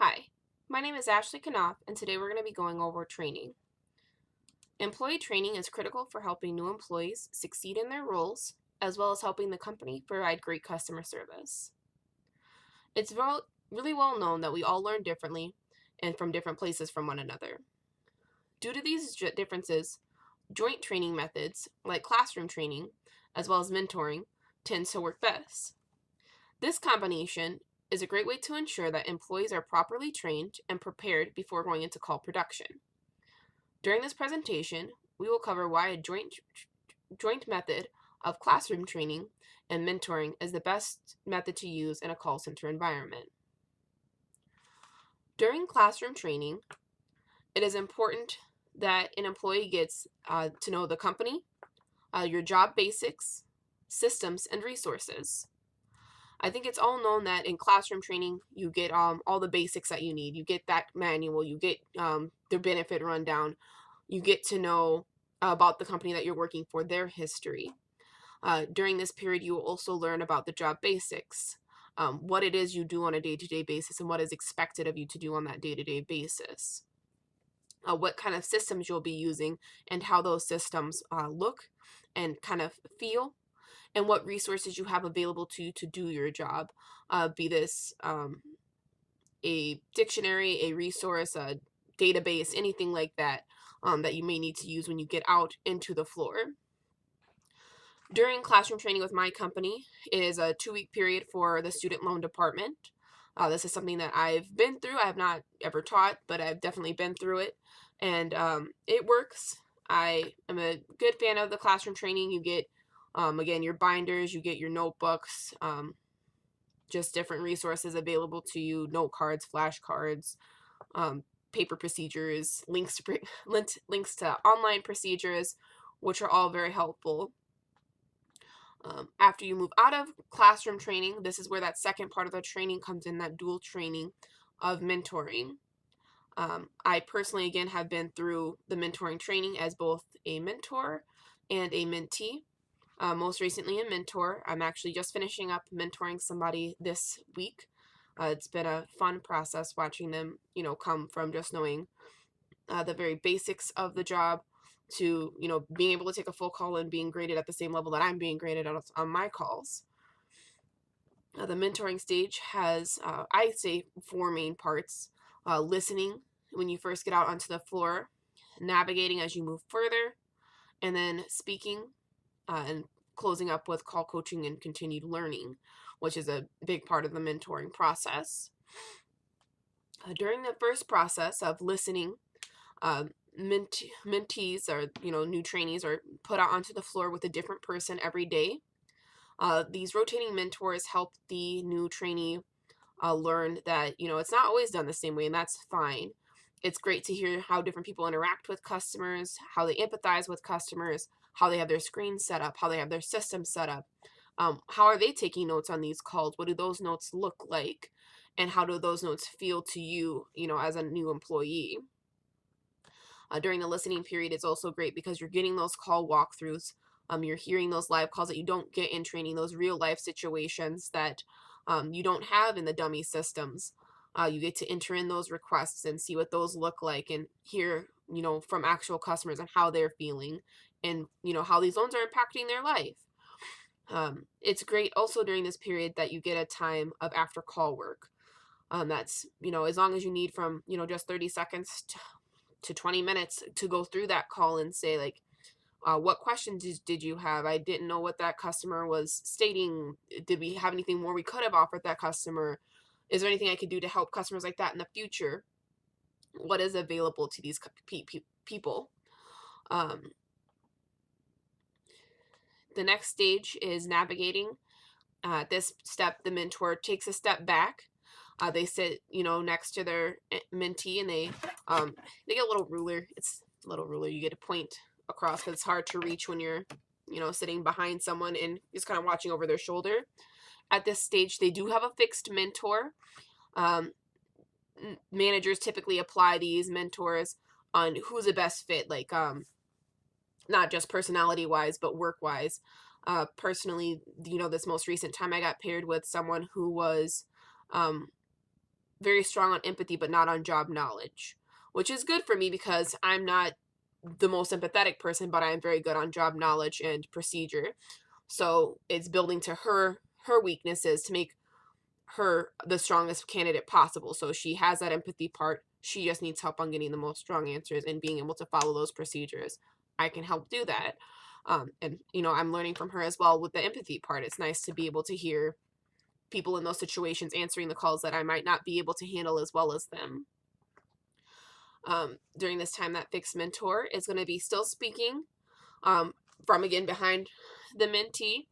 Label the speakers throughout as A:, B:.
A: Hi, my name is Ashley Knopf, and today we're going to be going over training. Employee training is critical for helping new employees succeed in their roles, as well as helping the company provide great customer service. It's really well known that we all learn differently and from different places from one another. Due to these differences, joint training methods, like classroom training, as well as mentoring, tends to work best. This combination is a great way to ensure that employees are properly trained and prepared before going into call production. During this presentation, we will cover why a joint method of classroom training and mentoring is the best method to use in a call center environment. During classroom training, it is important that an employee gets to know the company, your job basics, systems, and resources. I think it's all known that in classroom training, you get all the basics that you need. You get that manual, you get their benefit rundown, you get to know about the company that you're working for, their history. During this period, you will also learn about the job basics, what it is you do on a day-to-day basis and what is expected of you to do on that day-to-day basis. What kind of systems you'll be using and how those systems look and kind of feel, and what resources you have available to you to do your job, be this a dictionary, a resource, a database, anything like that that you may need to use when you get out into the floor. During classroom training with my company, it is a 2-week period for the student loan department. This is something that I've been through. I have not ever taught, but I've definitely been through it, and it works. I am a good fan of the classroom training. You get, again, your binders, you get your notebooks, just different resources available to you, note cards, flashcards, paper procedures, links to online procedures, which are all very helpful. After you move out of classroom training, this is where that second part of the training comes in, that dual training of mentoring. I personally, again, have been through the mentoring training as both a mentor and a mentee. Most recently a mentor. I'm actually just finishing up mentoring somebody this week. It's been a fun process watching them, come from just knowing the very basics of the job to, being able to take a full call and being graded at the same level that I'm being graded on my calls. The mentoring stage has, I say, 4 main parts. Listening when you first get out onto the floor, navigating as you move further, and then speaking and closing up with call coaching and continued learning, which is a big part of the mentoring process. During the first process of listening, mentees or new trainees are put out onto the floor with a different person every day. These rotating mentors help the new trainee learn that it's not always done the same way, and that's fine. It's great to hear how different people interact with customers, how they empathize with customers, how they have their screens set up, how they have their system set up. How are they taking notes on these calls? What do those notes look like? And how do those notes feel to you, as a new employee? During the listening period, it's also great because you're getting those call walkthroughs. You're hearing those live calls that you don't get in training, those real life situations that you don't have in the dummy systems. You get to enter in those requests and see what those look like and hear, from actual customers and how they're feeling and, how these loans are impacting their life. It's great also during this period that you get a time of after call work. That's, as long as you need from, just 30 seconds to 20 minutes to go through that call and say, like, what questions did you have? I didn't know what that customer was stating. Did we have anything more we could have offered that customer? Is there anything I could do to help customers like that in the future? What is available to these people? The next stage is navigating. At this step, the mentor takes a step back. They sit, next to their mentee, and they get a little ruler. It's a little ruler. You get a point across because it's hard to reach when you're, sitting behind someone and just kind of watching over their shoulder. At this stage, they do have a fixed mentor. Managers typically apply these mentors on who's the best fit, like not just personality wise, but work wise. Personally, this most recent time I got paired with someone who was very strong on empathy, but not on job knowledge, which is good for me because I'm not the most empathetic person, but I am very good on job knowledge and procedure. So it's building to her weaknesses to make her the strongest candidate possible. So she has that empathy part. She just needs help on getting the most strong answers and being able to follow those procedures. I can help do that. And, I'm learning from her as well with the empathy part. It's nice to be able to hear people in those situations answering the calls that I might not be able to handle as well as them. During this time, that fixed mentor is going to be still speaking from, again, behind the mentee.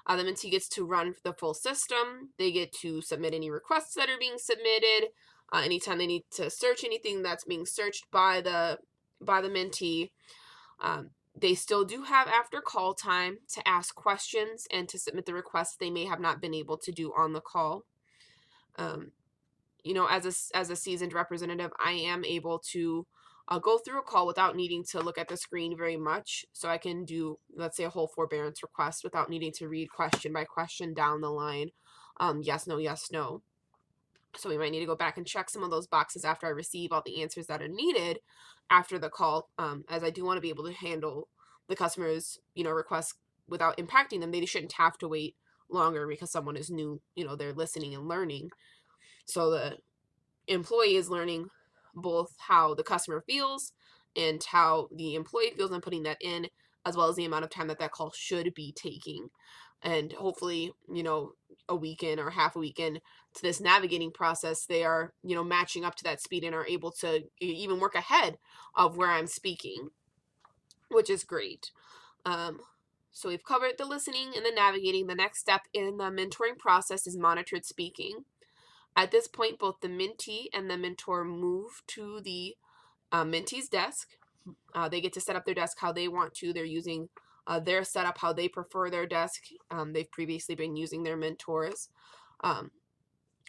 A: The mentee gets to run the full system. They get to submit any requests that are being submitted. Anytime they need to search anything that's being searched by the mentee. They still do have after call time to ask questions and to submit the requests they may have not been able to do on the call. As a seasoned representative, I am able to go through a call without needing to look at the screen very much. So I can do, let's say, a whole forbearance request without needing to read question by question down the line. Yes, no, yes, no. So we might need to go back and check some of those boxes after I receive all the answers that are needed after the call, as I do want to be able to handle the customer's, requests without impacting them. They shouldn't have to wait longer because someone is new, they're listening and learning. So the employee is learning both how the customer feels and how the employee feels and putting that in, as well as the amount of time that call should be taking. And hopefully, a weekend or half a weekend to this navigating process, they are, matching up to that speed and are able to even work ahead of where I'm speaking, which is great. So we've covered the listening and the navigating. The next step in the mentoring process is monitored speaking. At this point, both the mentee and the mentor move to the mentee's desk. They get to set up their desk how they want to. They're using their setup how they prefer their desk. They've previously been using their mentors.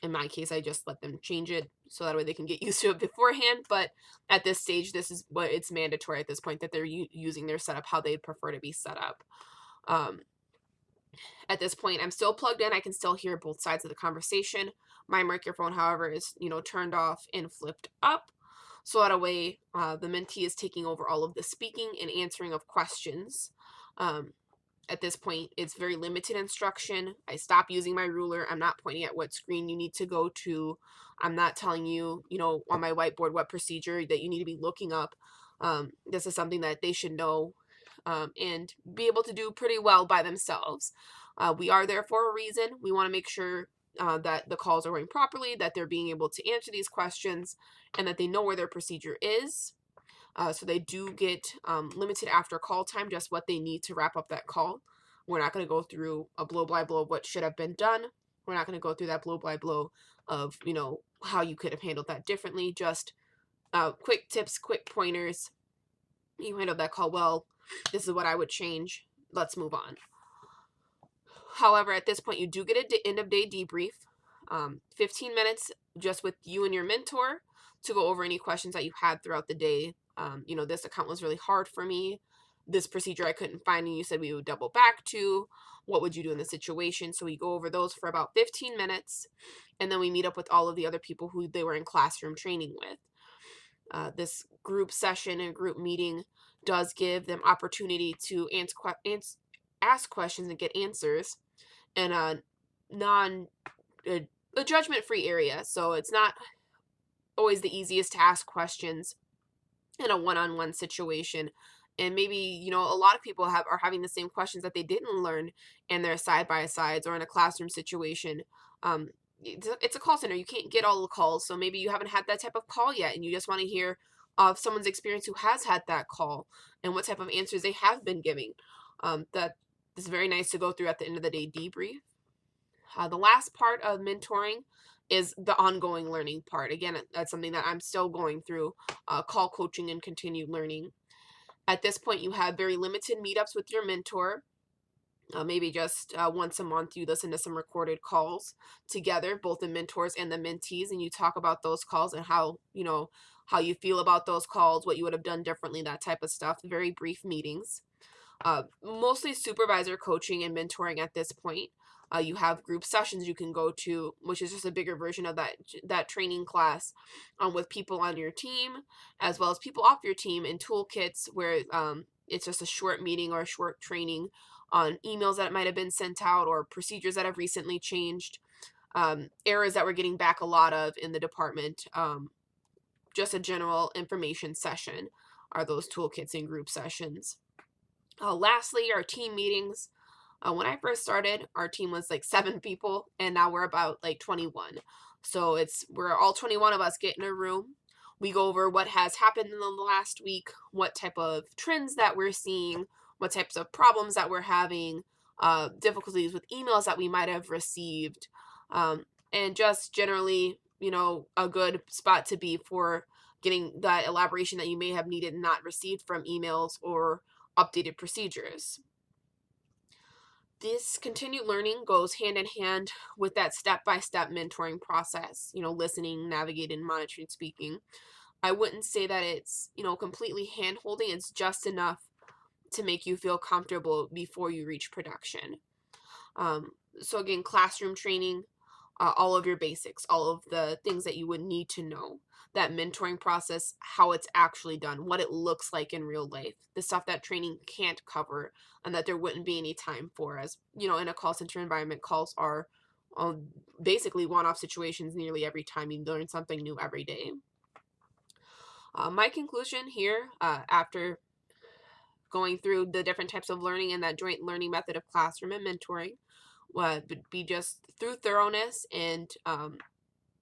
A: In my case, I just let them change it so that way they can get used to it beforehand. But at this stage, this is what it's mandatory at this point, that they're using their setup how they'd prefer to be set up. At this point, I'm still plugged in. I can still hear both sides of the conversation. My microphone, however, is, turned off and flipped up. So that way, the mentee is taking over all of the speaking and answering of questions. At this point, it's very limited instruction. I stop using my ruler. I'm not pointing at what screen you need to go to. I'm not telling you, on my whiteboard what procedure that you need to be looking up. This is something that they should know and be able to do pretty well by themselves. We are there for a reason. We want to make sure that the calls are going properly, that they're being able to answer these questions, and that they know where their procedure is. So they do get limited after call time, just what they need to wrap up that call. We're not going to go through a blow-by-blow of what should have been done. We're not going to go through that blow-by-blow of, how you could have handled that differently. Just quick tips, quick pointers. You handled that call well. This is what I would change. Let's move on. However, at this point, you do get an end-of-day debrief. 15 minutes just with you and your mentor to go over any questions that you had throughout the day. This account was really hard for me. This procedure I couldn't find, and you said we would double back to. What would you do in the situation? So we go over those for about 15 minutes, and then we meet up with all of the other people who they were in classroom training with. This group session and group meeting does give them opportunity to ask questions and get answers in a judgment-free area. So it's not always the easiest to ask questions in a one-on-one situation. And maybe, a lot of people are having the same questions that they didn't learn in their side-by-sides or in a classroom situation. It's a call center. You can't get all the calls. So maybe you haven't had that type of call yet, and you just want to hear of someone's experience who has had that call and what type of answers they have been giving. That is very nice to go through at the end of the day debrief. The last part of mentoring is the ongoing learning part. Again, that's something that I'm still going through, call coaching and continued learning. At this point, you have very limited meetups with your mentor. Maybe just once a month, you listen to some recorded calls together, both the mentors and the mentees, and you talk about those calls and how you feel about those calls, what you would have done differently, that type of stuff. Very brief meetings. Mostly supervisor coaching and mentoring at this point. You have group sessions you can go to, which is just a bigger version of that training class, with people on your team as well as people off your team, and toolkits where it's just a short meeting or a short training on emails that might have been sent out or procedures that have recently changed, errors that we're getting back a lot of in the department. Just a general information session are those toolkits and group sessions. Lastly, our team meetings. When I first started, our team was like 7 people, and now we're about like 21. So we're all 21 of us get in a room. We go over what has happened in the last week, what type of trends that we're seeing, what types of problems that we're having, difficulties with emails that we might have received, and just generally, a good spot to be for getting that elaboration that you may have needed and not received from emails or updated procedures. This continued learning goes hand in hand with that step-by-step mentoring process, listening, navigating, monitoring, speaking. I wouldn't say that it's, completely hand-holding. It's just enough to make you feel comfortable before you reach production. So again, classroom training, all of your basics, all of the things that you would need to know. That mentoring process, how it's actually done, what it looks like in real life, the stuff that training can't cover and that there wouldn't be any time for. As in a call center environment, calls are basically one-off situations nearly every time. You learn something new every day. My conclusion here, after going through the different types of learning and that joint learning method of classroom and mentoring, would be just through thoroughness and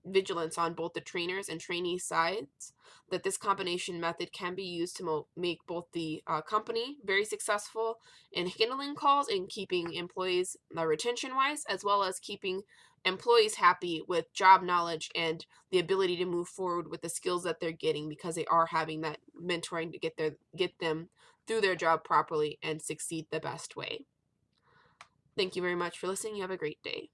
A: vigilance on both the trainers and trainee sides, that this combination method can be used to make both the company very successful in handling calls and keeping employees retention-wise, as well as keeping employees happy with job knowledge and the ability to move forward with the skills that they're getting, because they are having that mentoring to get them through their job properly and succeed the best way. Thank you very much for listening. You have a great day.